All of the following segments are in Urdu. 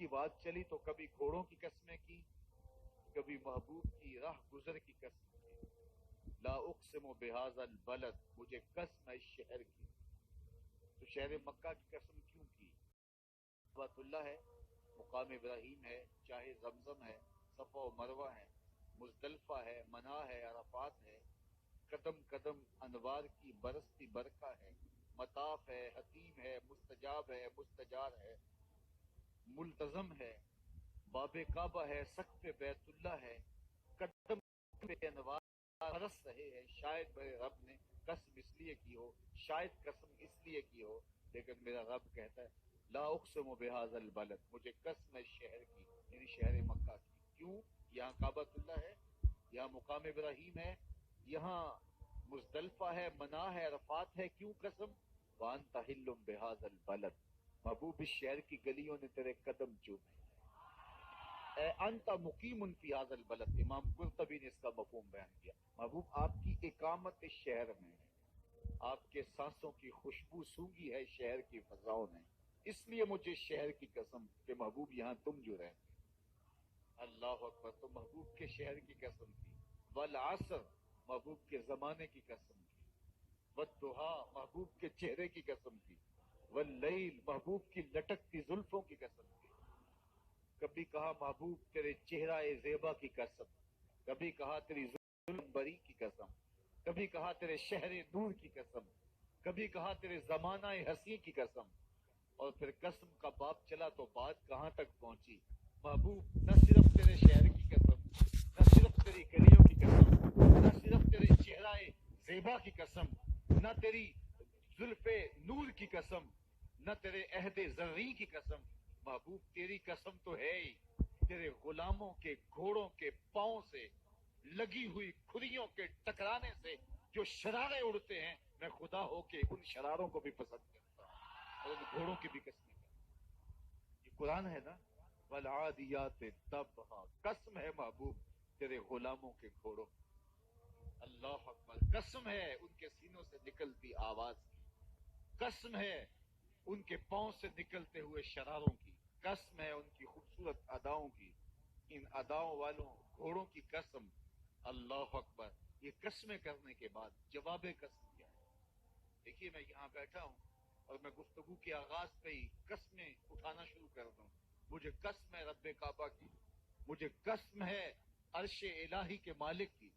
کی بات چلی تو کبھی گھوڑوں کی قسمیں کی، کبھی محبوب کی راہ گزر کی قسم کی۔ لا اقسم بہذا البلد، مجھے قسم ہے اس شہر کی۔ تو شہر مکہ کی قسم کیوں کی؟ بیت اللہ ہے، مقام ابراہیم ہے، چاہے زمزم ہے، صفا و مروہ ہے، مزدلفہ ہے، منا ہے، عرفات ہے، قدم قدم انوار کی برستی برکہ ہے، مطاف ہے، حتیم ہے، مستجاب ہے، مستجار ہے، ملتزم ہے، باب کعبہ ہے، سقف بیت اللہ ہے، قدم پہ انوار برس رہے ہیں۔ شاید میرے رب نے قسم اس لیے کی ہو، شاید قسم اس لیے کی ہو، لیکن میرا رب کہتا ہے لا اقسم بہذا البلد، مجھے قسم ہے شہر کی، یعنی شہر مکہ کی۔ کیوں؟ یہاں کعبۃ اللہ ہے، یہاں مقام ابراہیم ہے، یہاں مزدلفہ ہے، منا ہے، عرفات ہے۔ کیوں قسم؟ وانت حل بہذا البلد، محبوب اس شہر کی گلیوں نے تیرے قدم چومے۔ اے انت مقیم فی ھذا البلد، امام قرطبی نے اس کا مفہوم بیان کیا۔ محبوب آپ کی اقامت اس شہر میں ہے، آپ کے سانسوں کی خوشبو سونگھی ہے شہر کی فضاؤں نے، اس لیے مجھے شہر کی قسم کہ محبوب یہاں تم جو رہتے۔ اللہ اکبر! تو محبوب کے شہر کی قسم کی، والعصر محبوب کے زمانے کی قسم کی، والضحیٰ محبوب کے چہرے کی قسم کی، واللیل محبوب کی لٹکتی زلفوں کی قسم کی۔ کبھی کہا محبوب تیرے چہرہ زیبا کی قسم، کبھی کہا تیری زلف بری کی قسم، کبھی کہا تیرے شہر نور کی قسم، کبھی کہا تیرے زمانہ ہنسی کی قسم، اور پھر قسم کا باب چلا تو بات کہاں تک پہنچی؟ محبوب نہ صرف تیرے شہر کی قسم، نہ صرف تیری گلیوں کی قسم، نہ صرف تیرے چہرہ زیبا کی قسم، نہ تیری زلف نور کی قسم، نہ تیرے عہد زرعی کی قسم، محبوب تیری قسم تو ہے ہی تیرے غلاموں کے گھوڑوں کے پاؤں سے لگی ہوئی کھریوں کے ٹکرانے سے جو شرارے اڑتے ہیں، میں خدا ہو کے ان شراروں کو بھی پسند کرتا ہوں اور ان گھوڑوں کی بھی قسمیں کرتا ہوں۔ یہ قرآن ہے نا، والعادیات ضبحا، قسم ہے محبوب تیرے غلاموں کے گھوڑوں۔ اللہ اکبر! قسم ہے ان کے سینوں سے نکلتی آواز کی، قسم ہے ان کے پاؤں سے نکلتے ہوئے شراروں کی، قسم ہے ان کی خوبصورت اداؤں کی، ان اداؤں والوں گھوڑوں کی قسم۔ اللہ اکبر! یہ قسمیں کرنے کے بعد جواب قسم کیا ہے؟ دیکھیے میں یہاں بیٹھا ہوں اور میں گفتگو کے آغاز پہ ہی قسمیں اٹھانا شروع کر دوں۔ مجھے قسم ہے رب کعبہ کی، مجھے قسم ہے عرش الہی کے مالک کی،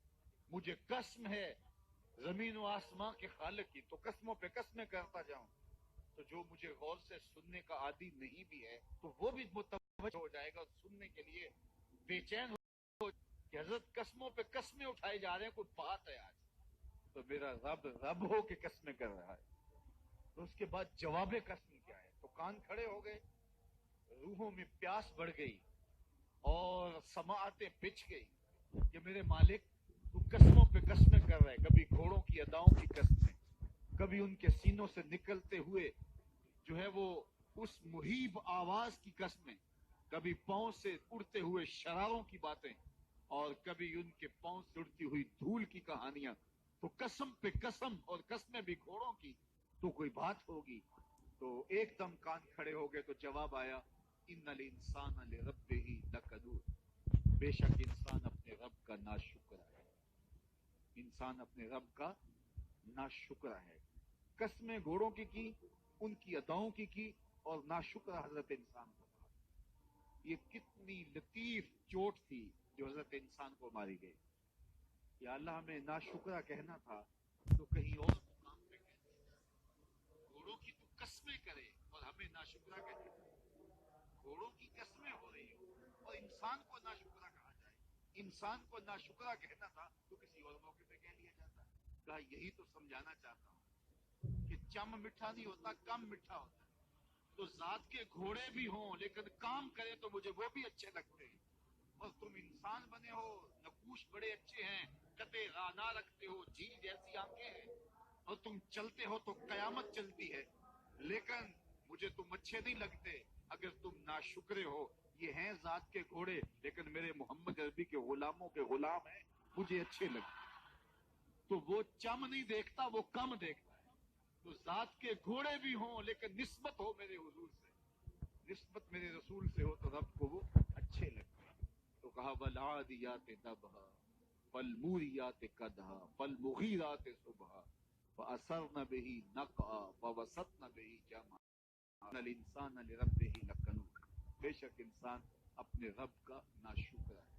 مجھے قسم ہے زمین و آسمان کے خالق کی، تو قسموں پہ قسمیں کرتا جاؤں تو جو مجھے غور سے سننے کا عادی نہیں بھی ہے تو وہ بھی متوجہ ہو جائے گا اور سننے کے لیے بے چین ہو کہ حضرت قسموں پہ قسمیں اٹھائے جا رہے ہیں، کوئی بات ہے آج تو میرا رب ہو کے قسمیں کر رہا ہے۔ تو اس کے بعد جواب قسم کیا ہے؟ تو کان کھڑے ہو گئے، روحوں میں پیاس بڑھ گئی اور سماعتیں بچھ گئی کہ میرے مالک تو قسموں پہ قسمیں کر رہے، کبھی گھوڑوں کی اداؤں کی قسمیں، کبھی ان کے سینوں سے نکلتے ہوئے جو ہے وہ اس مہیب آواز کی قسمیں، کبھی پاؤں سے اڑتے ہوئے شراروں کی باتیں، اور کبھی ان کے پاؤں سے اڑتی ہوئی دھول کی کہانیاں۔ تو قسم پہ قسم، اور قسمیں بھی گھوڑوں کی، تو کوئی بات ہوگی۔ تو ایک دم کان کھڑے ہو گئے تو جواب آیا ان الانسان لربہ لکنود، بے شک انسان اپنے رب کا ناشکر ہے، انسان اپنے رب کا ناشکر ہے۔ قسمیں گھوڑوں کی ان کی اداؤں کی اور ناشکر حضرت انسان کو کہا۔ یہ کتنی لطیف چوٹ تھی جو حضرت انسان کو ماری گئی۔ یا اللہ ہمیں ناشکرہ کہنا تھا تو کہیں اور مقام پہ کہہ دیا۔ گھوڑوں کی تو قسمیں کرے اور ہمیں ناشکرہ کہتے ہیں۔ گھوڑوں کی قسمیں ہو رہی ہوں اور انسان کو ناشکرہ کہا جائے۔ انسان کو ناشکرہ کہنا تھا تو کسی اور موقع پہ کہہ لیا جاتا۔ کہا یہی تو سمجھانا چاہتا ہوں کہ چم میٹھا نہیں ہوتا، کم میٹھا ہوتا ہے۔ تو ذات کے گھوڑے بھی ہوں لیکن کام کرے تو مجھے وہ بھی اچھے لگتے ہیں۔ اور تم انسان بنے ہو، نقوش بڑے اچھے ہیں، قدِ رانا رکھتے ہو، جھیل جیسی آنکھیں ہیں، اور تم چلتے ہو تو قیامت چلتی ہے، لیکن مجھے تم اچھے نہیں لگتے۔ اگر تم ناشکرے ہو، یہ ہیں ذات کے گھوڑے لیکن میرے محمد عربی کے غلاموں کے غلام ہیں، مجھے اچھے لگتے۔ تو وہ چم نہیں دیکھتا، وہ کم دیکھتا ہے۔ تو ذات کے گھوڑے بھی ہوں لیکن نسبت ہو میرے حضور سے، نسبت میرے رسول سے ہو تو رب کو وہ اچھے لگتے ہیں. تو کہا والعادیات ضبحا فالموریات قدحا فالمغیرات صبحا فاثرن به نقعا فوسطن به جمعا ان الانسان لربه لکنود. بے شک انسان اپنے رب کا ناشکر ہے.